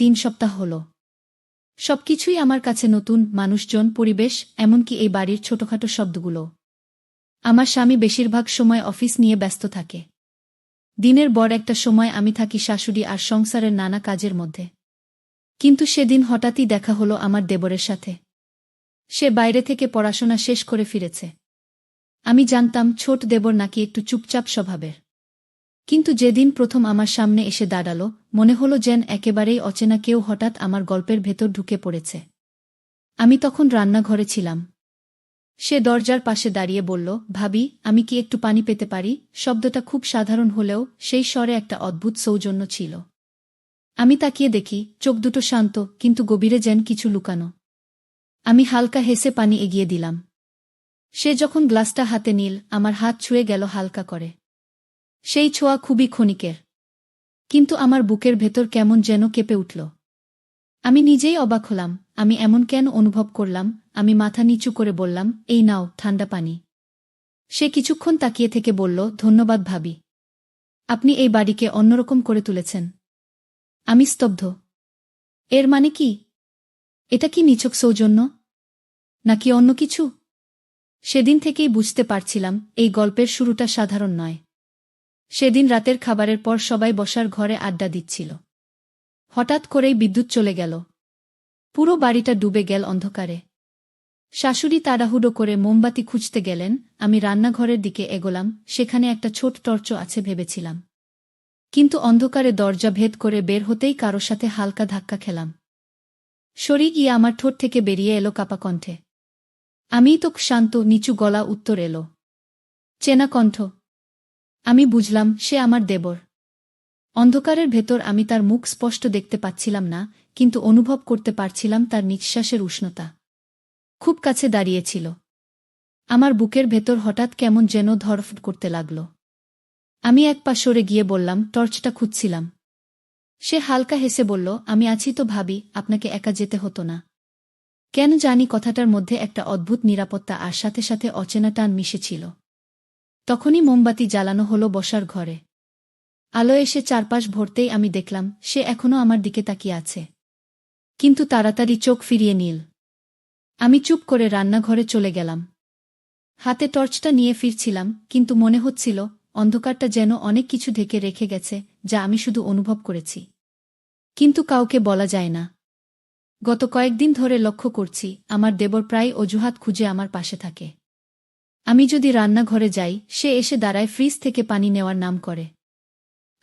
3 সপ্তাহ হল। সবকিছুই আমার কাছে নতুন, মানুষজন, পরিবেশ, এমনকি এই বাড়ির ছোটখাটো শব্দগুলো। আমার স্বামী বেশিরভাগ সময় অফিস নিয়ে ব্যস্ত থাকে। দিনের বড় একটা সময় আমি থাকি শাশুড়ি আর সংসারের নানা কাজের মধ্যে। কিন্তু সেদিন হঠাৎই দেখা হলো আমার দেবরের সাথে। সে বাইরে থেকে পড়াশোনা শেষ করে ফিরেছে। আমি জানতাম ছোট দেবর নাকি একটু চুপচাপ স্বভাবের। কিন্তু যেদিন প্রথম আমার সামনে এসে দাঁড়ালো, মনে হলো যেন একেবারেই অচেনা কেউ হঠাৎ আমার গল্পের ভেতর ঢুকে পড়েছে। আমি তখন রান্নাঘরে ছিলাম। সে দরজার পাশে দাঁড়িয়ে বলল, ভাবি, আমি কি একটু পানি পেতে পারি? শব্দটা খুব সাধারণ হলেও সেই স্বরে একটা অদ্ভুত সৌজন্য ছিল। আমি তাকিয়ে দেখি, চোখ দুটো শান্ত, কিন্তু গভীরে যেন কিছু লুকানো। আমি হালকা হেসে পানি এগিয়ে দিলাম। সে যখন গ্লাসটা হাতে নিল, আমার হাত ছুঁয়ে গেল হালকা করে। সেই ছোঁয়া খুবই ক্ষণিকের, কিন্তু আমার বুকের ভেতর কেমন যেন কেঁপে উঠল। আমি নিজেই অবাক হলাম, আমি এমন কেন অনুভব করলাম। আমি মাথা নিচু করে বললাম, এই নাও ঠান্ডা পানি। সে কিছুক্ষণ তাকিয়ে থেকে বলল, ধন্যবাদ ভাবি। আপনি এই বাড়িকে অন্যরকম করে তুলেছেন। আমি স্তব্ধ। এর মানে কি? এটা কি নিছক সৌজন্য, নাকি অন্য কিছু? সেদিন থেকেই বুঝতে পারছিলাম এই গল্পের শুরুটা সাধারণ নয়। সেদিন রাতের খাবারের পর সবাই বসার ঘরে আড্ডা দিচ্ছিল। হঠাৎ করেই বিদ্যুৎ চলে গেল। পুরো বাড়িটা ডুবে গেল অন্ধকারে। শাশুড়ি তাড়াহুড়ো করে মোমবাতি খুঁজতে গেলেন, আমি রান্নাঘরের দিকে এগোলাম, সেখানে একটা ছোট টর্চ আছে ভেবেছিলাম। কিন্তু অন্ধকারে দরজা ভেদ করে বের হতেই কারো সাথে হালকা ধাক্কা খেলাম। সরে গিয়ে আমার ঠোঁট থেকে বেরিয়ে এলো কাপা কণ্ঠে। আমিই তো। শান্ত নিচু গলা উত্তর এলো। চেনা কণ্ঠ। আমি বুঝলাম সে আমার দেবর। অন্ধকারের ভেতর আমি তার মুখ স্পষ্ট দেখতে পাচ্ছিলাম না, কিন্তু অনুভব করতে পারছিলাম তার নিঃশ্বাসের উষ্ণতা। খুব কাছে দাঁড়িয়েছিল। আমার বুকের ভেতর হঠাৎ কেমন যেন ধড়ফড় করতে লাগল। আমি এক পা সরে গিয়ে বললাম, টর্চটা খুঁজছিলাম। সে হালকা হেসে বলল, আমি আছি তো ভাবি, আপনাকে একা যেতে হতো না। কেন জানি কথাটার মধ্যে একটা অদ্ভুত নিরাপত্তা আর সাথে সাথে অচেনা টান মিশেছিল। তখনই মোমবাতি জ্বালানো হলো বসার ঘরে। আলো এসে চারপাশ ভরতেই আমি দেখলাম সে এখনো আমার দিকে তাকিয়ে আছে, কিন্তু তাড়াতাড়ি চোখ ফিরিয়ে নিল। আমি চুপ করে রান্নাঘরে চলে গেলাম। হাতে টর্চটা নিয়ে ফিরছিলাম, কিন্তু মনে হচ্ছিল অন্ধকারটা যেন অনেক কিছু ঢেকে রেখে গেছে, যা আমি শুধু অনুভব করেছি, কিন্তু কাউকে বলা যায় না। গত কয়েকদিন ধরে লক্ষ্য করছি আমার দেবর প্রায় অজুহাত খুঁজে আমার পাশে থাকে। আমি যদি রান্নাঘরে যাই, সে এসে দাঁড়ায় ফ্রিজ থেকে পানি নেওয়ার নাম করে।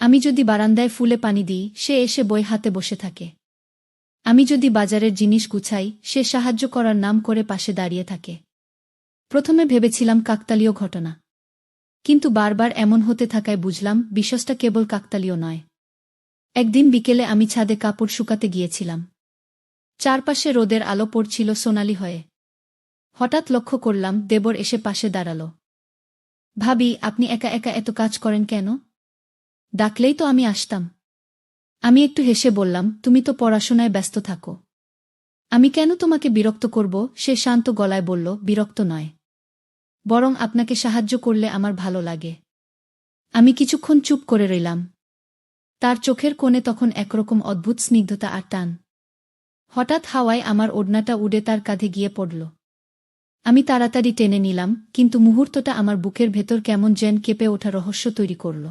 আমি যদি বারান্দায় ফুলে পানি দিই, সে এসে বই হাতে বসে থাকে। আমি যদি বাজারের জিনিস গুছাই, সে সাহায্য করার নাম করে পাশে দাঁড়িয়ে থাকে। প্রথমে ভেবেছিলাম কাকতালীয় ঘটনা, কিন্তু বারবার এমন হতে থাকায় বুঝলাম বিশ্বাসটা কেবল কাকতালীয় নয়। একদিন বিকেলে আমি ছাদে কাপড় শুকাতে গিয়েছিলাম। চারপাশে রোদের আলো পড়ছিল সোনালি হয়ে। হঠাৎ লক্ষ্য করলাম দেবর এসে পাশে দাঁড়াল। ভাবি, আপনি একা একা এত কাজ করেন কেন? ডাকলেই তো আমি আসতাম। আমি একটু হেসে বললাম, তুমি তো পড়াশোনায় ব্যস্ত থাকো। আমি কেন তোমাকে বিরক্ত করব? সে শান্ত গলায় বলল, বিরক্ত নয়, বরং আপনাকে সাহায্য করলে আমার ভালো লাগে। আমি কিছুক্ষণ চুপ করে রইলাম। তার চোখের কোণে তখন একরকম অদ্ভুত স্নিগ্ধতা আর টান। হঠাৎ হাওয়ায় আমার ওড়নাটা উড়ে তার কাঁধে গিয়ে পড়ল। আমি তাড়াতাড়ি টেনে নিলাম, কিন্তু মুহূর্তটা আমার বুকের ভেতর কেমন যেন কেঁপে ওঠা রহস্য তৈরি করল।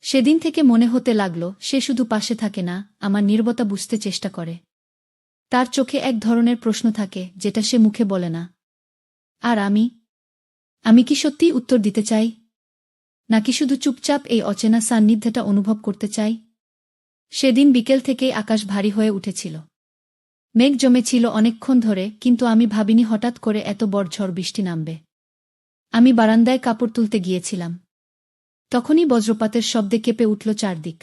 সেদিন থেকে মনে হতে লাগল সে শুধু পাশে থাকে না, আমার নীরবতা বুঝতে চেষ্টা করে। তার চোখে এক ধরনের প্রশ্ন থাকে যেটা সে মুখে বলে না। আর আমি কি সত্যিই উত্তর দিতে চাই, নাকি শুধু চুপচাপ এই অচেনা সান্নিধ্যটা অনুভব করতে চাই? সেদিন বিকেল থেকেই আকাশ ভারী হয়ে উঠেছিল। মেঘ জমেছিল অনেকক্ষণ ধরে, কিন্তু আমি ভাবিনি হঠাৎ করে এত বড় ঝড় বৃষ্টি নামবে। আমি বারান্দায় কাপড় তুলতে গিয়েছিলাম। তখনই বজ্রপাতের শব্দে কেঁপে উঠল চারদিক।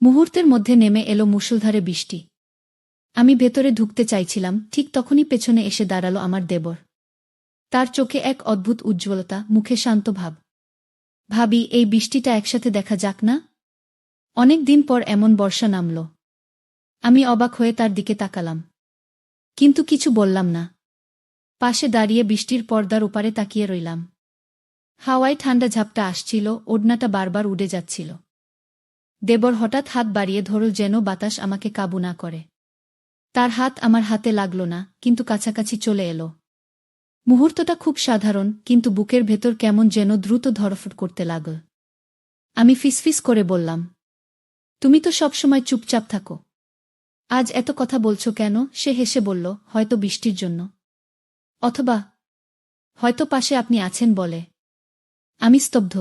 মুহূর্তের মধ্যে নেমে এলো মুষলধারে বৃষ্টি। আমি ভেতরে ঢুকতে চাইছিলাম, ঠিক তখনই পেছনে এসে দাঁড়ালো আমার দেবর। তার চোখে এক অদ্ভুত উজ্জ্বলতা, মুখে শান্ত ভাব। ভাবি, এই বৃষ্টিটা একসাথে দেখা যাক না? অনেক দিন পর এমন বর্ষা নামল। আমি অবাক হয়ে তার দিকে তাকালাম, কিন্তু কিছু বললাম না। পাশে দাঁড়িয়ে বৃষ্টির পর্দার ওপারে তাকিয়ে রইলাম। হাওয়ায় ঠান্ডা ঝাপটা আসছিল, ওড়নাটা বারবার উড়ে যাচ্ছিল। দেবর হঠাৎ হাত বাড়িয়ে ধরল যেন বাতাস আমাকে কাবু না করে। তার হাত আমার হাতে লাগল না, কিন্তু কাছাকাছি চলে এলো। মুহূর্তটা খুব সাধারণ, কিন্তু বুকের ভেতর কেমন যেন দ্রুত ধড়ফড় করতে লাগল। আমি ফিসফিস করে বললাম, তুমি তো সবসময় চুপচাপ থাকো, আজ এত কথা বলছো কেন? সে হেসে বলল, হয়তো বৃষ্টির জন্য, অথবা হয়তো পাশে আপনি আছেন বলে। আমি স্তব্ধ।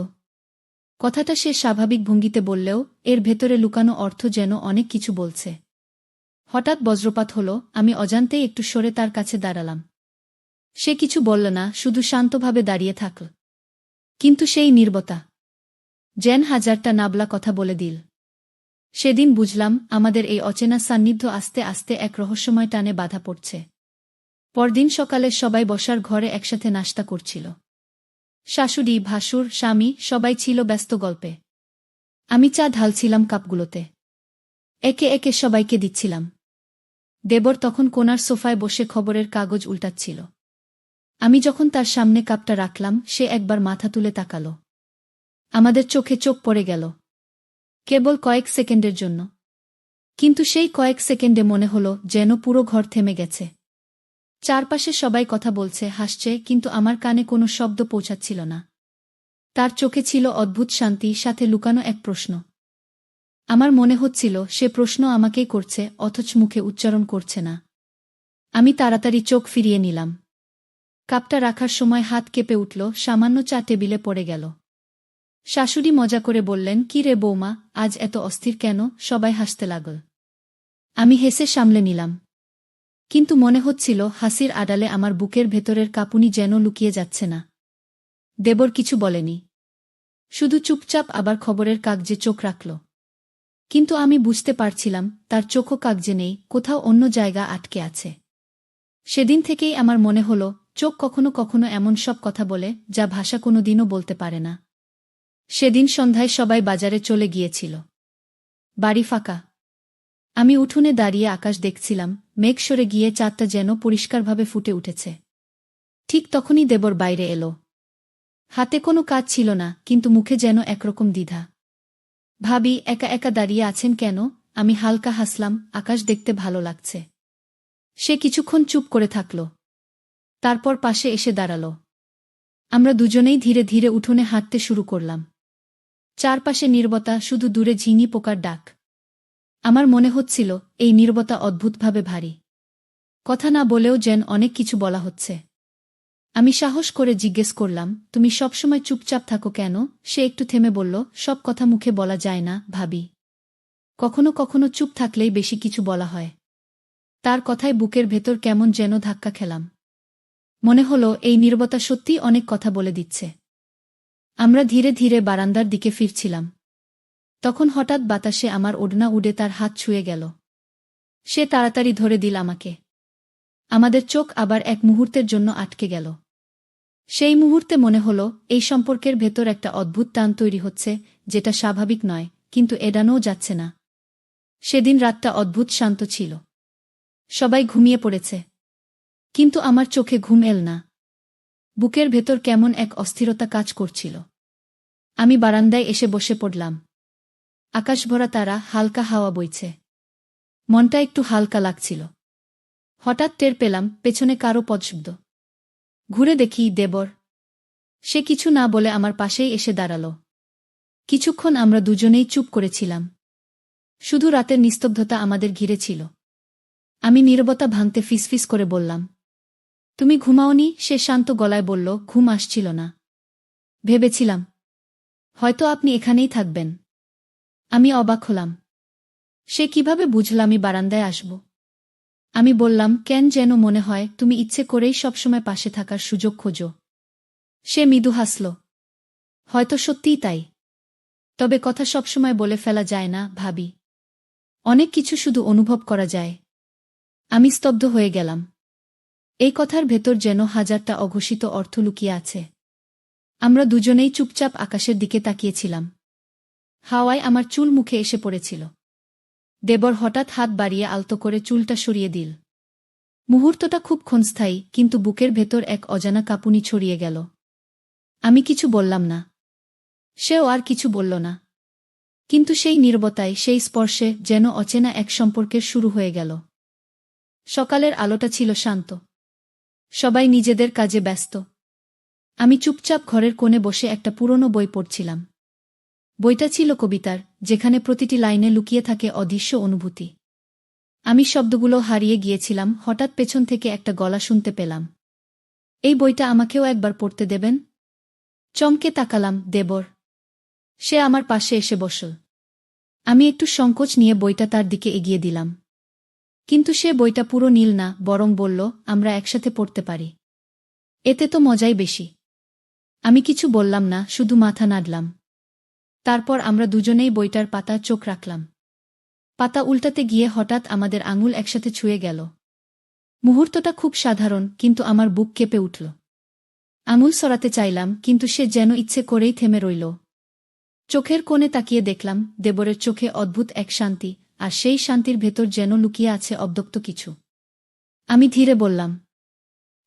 কথাটা সে স্বাভাবিক ভঙ্গিতে বললেও এর ভেতরে লুকানো অর্থ যেন অনেক কিছু বলছে। হঠাৎ বজ্রপাত হল, আমি অজান্তেই একটু সরে তার কাছে দাঁড়ালাম। সে কিছু বলল না, শুধু শান্তভাবে দাঁড়িয়ে থাকল। কিন্তু সেই নীরবতা যেন হাজারটা নাবলা কথা বলে দিল। সেদিন বুঝলাম, আমাদের এই অচেনা সান্নিধ্য আস্তে আস্তে এক রহস্যময় টানে বাধা পড়ছে। পরদিন সকালে সবাই বসার ঘরে একসাথে নাশতা করছিল। শাশুড়ি, ভাসুর, স্বামী সবাই ছিল ব্যস্ত গল্পে। আমি চা ঢালছিলাম কাপগুলোতে। একে একে সবাইকে দিচ্ছিলাম। দেবর তখন কোণার সোফায় বসে খবরের কাগজ উল্টাচ্ছিল। আমি যখন তার সামনে কাপটা রাখলাম, সে একবার মাথা তুলে তাকালো। আমাদের চোখে চোখ পড়ে গেল, কেবল কয়েক সেকেন্ডের জন্য। কিন্তু সেই কয়েক সেকেন্ডে মনে হলো যেন পুরো ঘর থেমে গেছে। চারপাশে সবাই কথা বলছে, হাসছে, কিন্তু আমার কানে কোনো শব্দ পৌঁছাচ্ছিল না। তার চোখে ছিল অদ্ভুত শান্তি, সাথে লুকানো এক প্রশ্ন। আমার মনে হচ্ছিল সে প্রশ্ন আমাকেই করছে, অথচ মুখে উচ্চারণ করছে না। আমি তাড়াতাড়ি চোখ ফিরিয়ে নিলাম। কাপটা রাখার সময় হাত কেঁপে উঠল, সামান্য চা টেবিলে পড়ে গেল। শাশুড়ি মজা করে বললেন, কি রে বৌমা, আজ এত অস্থির কেন? সবাই হাসতে লাগল। আমি হেসে সামলে নিলাম, কিন্তু মনে হচ্ছিল হাসির আড়ালে আমার বুকের ভেতরের কাঁপুনি যেন লুকিয়ে যাচ্ছে না। দেবর কিছু বলেনি, শুধু চুপচাপ আবার খবরের কাগজে চোখ রাখল। কিন্তু আমি বুঝতে পারছিলাম তার চোখও কাগজে নেই, কোথাও অন্য জায়গা আটকে আছে। সেদিন থেকেই আমার মনে হলো, চোখ কখনো কখনো এমন সব কথা বলে যা ভাষা কোনোদিনও বলতে পারে না। সেদিন সন্ধ্যায় সবাই বাজারে চলে গিয়েছিল। বাড়ি ফাঁকা। আমি উঠোনে দাঁড়িয়ে আকাশ দেখছিলাম, মেঘ সরে গিয়ে চাঁদটা যেন পরিষ্কারভাবে ফুটে উঠেছে। ঠিক তখনই দেবর বাইরে এলো। হাতে কোনো কাজ ছিল না, কিন্তু মুখে যেন একরকম দ্বিধা। ভাবি, একা একা দাঁড়িয়ে আছেন কেন? আমি হালকা হাসলাম, আকাশ দেখতে ভালো লাগছে। সে কিছুক্ষণ চুপ করে থাকল, তারপর পাশে এসে দাঁড়াল। আমরা দুজনেই ধীরে ধীরে উঠোনে হাঁটতে শুরু করলাম। চারপাশে নীরবতা, শুধু দূরে ঝিঙি পোকার ডাক। আমার মনে হচ্ছিল এই নীরবতা অদ্ভুতভাবে ভারী। কথা না বলেও যেন অনেক কিছু বলা হচ্ছে। আমি সাহস করে জিজ্ঞেস করলাম, তুমি সবসময় চুপচাপ থাকো কেন? সে একটু থেমে বলল, সব কথা মুখে বলা যায় না ভাবি, কখনো কখনো চুপ থাকলেই বেশি কিছু বলা হয়। তার কথায় বুকের ভেতর কেমন যেন ধাক্কা খেলাম। মনে হলো এই নীরবতা সত্যিই অনেক কথা বলে দিচ্ছে। আমরা ধীরে ধীরে বারান্দার দিকে ফিরছিলাম। তখন হঠাৎ বাতাসে আমার ওড়না উড়ে তার হাত ছুঁয়ে গেল। সে তাড়াতাড়ি ধরে দিল আমাকে। আমাদের চোখ আবার এক মুহূর্তের জন্য আটকে গেল। সেই মুহূর্তে মনে হলো এই সম্পর্কের ভেতর একটা অদ্ভুত টান তৈরি হচ্ছে, যেটা স্বাভাবিক নয়, কিন্তু এড়ানোও যাচ্ছে না। সেদিন রাতটা অদ্ভুত শান্ত ছিল। সবাই ঘুমিয়ে পড়েছে, কিন্তু আমার চোখে ঘুম এল না। বুকের ভেতর কেমন এক অস্থিরতা কাজ করছিল। আমি বারান্দায় এসে বসে পড়লাম। আকাশ ভরা তারা, হালকা হাওয়া বইছে। মনটা একটু হালকা লাগছিল। হঠাৎ টের পেলাম পেছনে কারো পদশব্দ। ঘুরে দেখি দেবর। সে কিছু না বলে আমার পাশেই এসে দাঁড়াল। কিছুক্ষণ আমরা দুজনেই চুপ করেছিলাম। শুধু রাতের নিস্তব্ধতা আমাদের ঘিরে ছিল। আমি নীরবতা ভাঙতে ফিসফিস করে বললাম, তুমি ঘুমাওনি? সে শান্ত গলায় বলল, ঘুম আসছিল না। ভেবেছিলাম হয়তো আপনি এখানেই থাকবেন। আমি অবাক হলাম। সে কিভাবে বুঝল আমি বারান্দায় আসব? আমি বললাম, কেন যেন মনে হয় তুমি ইচ্ছে করেই সবসময় পাশে থাকার সুযোগ খোঁজো। সে মৃদু হাসল। হয়তো সত্যিই তাই। তবে কথা সবসময় বলে ফেলা যায় না ভাবি। অনেক কিছু শুধু অনুভব করা যায়। আমি স্তব্ধ হয়ে গেলাম। এই কথার ভেতর যেন হাজারটা অঘোষিত অর্থ লুকিয়ে আছে। আমরা দুজনেই চুপচাপ আকাশের দিকে তাকিয়েছিলাম। হাওয়ায় আমার চুল মুখে এসে পড়েছিল। দেবর হঠাৎ হাত বাড়িয়ে আলতো করে চুলটা সরিয়ে দিল। মুহূর্তটা খুব ক্ষণস্থায়ী, কিন্তু বুকের ভেতর এক অজানা কাঁপুনি ছড়িয়ে গেল। আমি কিছু বললাম না। সেও আর কিছু বলল না। কিন্তু সেই নীরবতায়, সেই স্পর্শে যেন অচেনা এক সম্পর্কের শুরু হয়ে গেল। সকালের আলোটা ছিল শান্ত। সবাই নিজেদের কাজে ব্যস্ত। আমি চুপচাপ ঘরের কোণে বসে একটা পুরনো বই পড়ছিলাম। বইটা ছিল কবিতার, যেখানে প্রতিটি লাইনে লুকিয়ে থাকে অদৃশ্য অনুভূতি। আমি শব্দগুলো হারিয়ে গিয়েছিলাম, হঠাৎ পেছন থেকে একটা গলা শুনতে পেলাম। এই বইটা আমাকেও একবার পড়তে দেবেন? চমকে তাকালাম, দেবর। সে আমার পাশে এসে বসল। আমি একটু সংকোচ নিয়ে বইটা তার দিকে এগিয়ে দিলাম। কিন্তু সে বইটা পুরো নীল না, বরং বলল, আমরা একসাথে পড়তে পারি। এতে তো মজাই বেশি। আমি কিছু বললাম না, শুধু মাথা নাড়লাম। তারপর আমরা দুজনেই বইটার পাতা চোখ রাখলাম। পাতা উল্টাতে গিয়ে হঠাৎ আমাদের আঙুল একসাথে ছুঁয়ে গেল। মুহূর্তটা খুব সাধারণ, কিন্তু আমার বুক কেঁপে উঠল। আঙুল সরাতে চাইলাম, কিন্তু সে যেন ইচ্ছে করেই থেমে রইল। চোখের কোণে তাকিয়ে দেখলাম, দেবরের চোখে অদ্ভুত এক শান্তি, আর সেই শান্তির ভেতর যেন লুকিয়ে আছে অব্যক্ত কিছু। আমি ধীরে বললাম,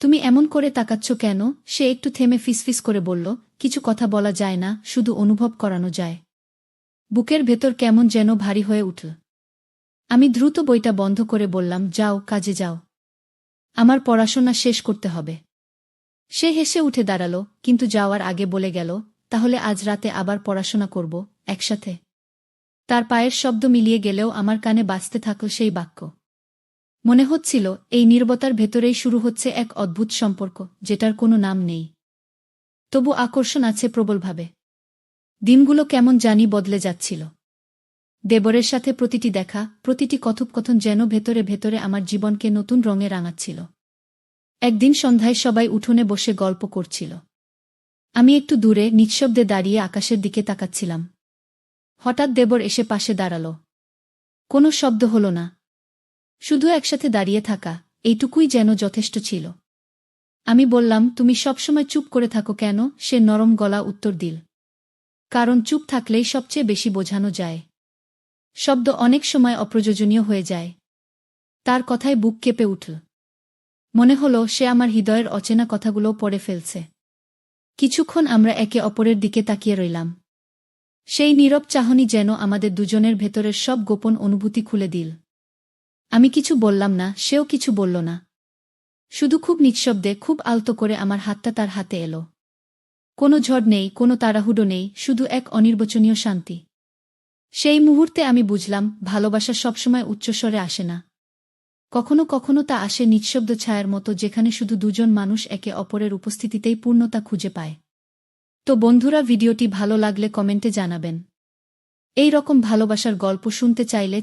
তুমি এমন করে তাকাচ্ছ কেন? সে একটু থেমে ফিসফিস করে বলল, কিছু কথা বলা যায় না, শুধু অনুভব করানো যায়। বুকের ভেতর কেমন যেন ভারী হয়ে উঠল। আমি দ্রুত বইটা বন্ধ করে বললাম, যাও, কাজে যাও। আমার পড়াশোনা শেষ করতে হবে। সে হেসে উঠে দাঁড়াল, কিন্তু যাওয়ার আগে বলে গেল, তাহলে আজ রাতে আবার পড়াশোনা করব, একসাথে। তার পায়ের শব্দ মিলিয়ে গেলেও আমার কানে বাজতে থাকল সেই বাক্য। মনে হচ্ছিল, এই নীরবতার ভেতরেই শুরু হচ্ছে এক অদ্ভুত সম্পর্ক, যেটার কোনো নাম নেই। তবু আকর্ষণ আছে প্রবলভাবে। দিনগুলো কেমন জানি বদলে যাচ্ছিল। দেবরের সাথে প্রতিটি দেখা, প্রতিটি কথোপকথন যেন ভেতরে ভেতরে আমার জীবনকে নতুন রঙে রাঙাচ্ছিল। একদিন সন্ধ্যায় সবাই উঠোনে বসে গল্প করছিল। আমি একটু দূরে নিঃশব্দে দাঁড়িয়ে আকাশের দিকে তাকাচ্ছিলাম। হঠাৎ দেবর এসে পাশে দাঁড়াল। কোনো শব্দ হল না। শুধু একসাথে দাঁড়িয়ে থাকা, এইটুকুই যেন যথেষ্ট ছিল। আমি বললাম, তুমি সবসময় চুপ করে থাকো কেন? সে নরম গলা উত্তর দিল, কারণ চুপ থাকলেই সবচেয়ে বেশি বোঝানো যায়। শব্দ অনেক সময় অপ্রয়োজনীয় হয়ে যায়। তার কথায় বুক কেঁপে উঠল। মনে হলো সে আমার হৃদয়ের অচেনা কথাগুলো পড়ে ফেলছে। কিছুক্ষণ আমরা একে অপরের দিকে তাকিয়ে রইলাম। সেই নীরব চাহনি যেন আমাদের দুজনের ভেতরের সব গোপন অনুভূতি খুলে দিল। আমি কিছু বললাম না, সেও কিছু বলল না। শুধু খুব নিঃশব্দে, খুব আলতো করে আমার হাতটা তার হাতে এলো। কোনো ঝড় নেই, কোনো তাড়াহুড়ো নেই, শুধু এক অনির্বচনীয় শান্তি। সেই মুহূর্তে আমি বুঝলাম, ভালোবাসা সবসময় উচ্চস্বরে আসে না। কখনো কখনো তা আসে নিঃশব্দ ছায়ার মতো, যেখানে শুধু দুজন মানুষ একে অপরের উপস্থিতিতেই পূর্ণতা খুঁজে পায়। তো বন্ধুরা, ভিডিওটি ভালো লাগলে কমেন্টে জানাবেন। এই রকম ভালোবাসার গল্প শুনতে চাইলে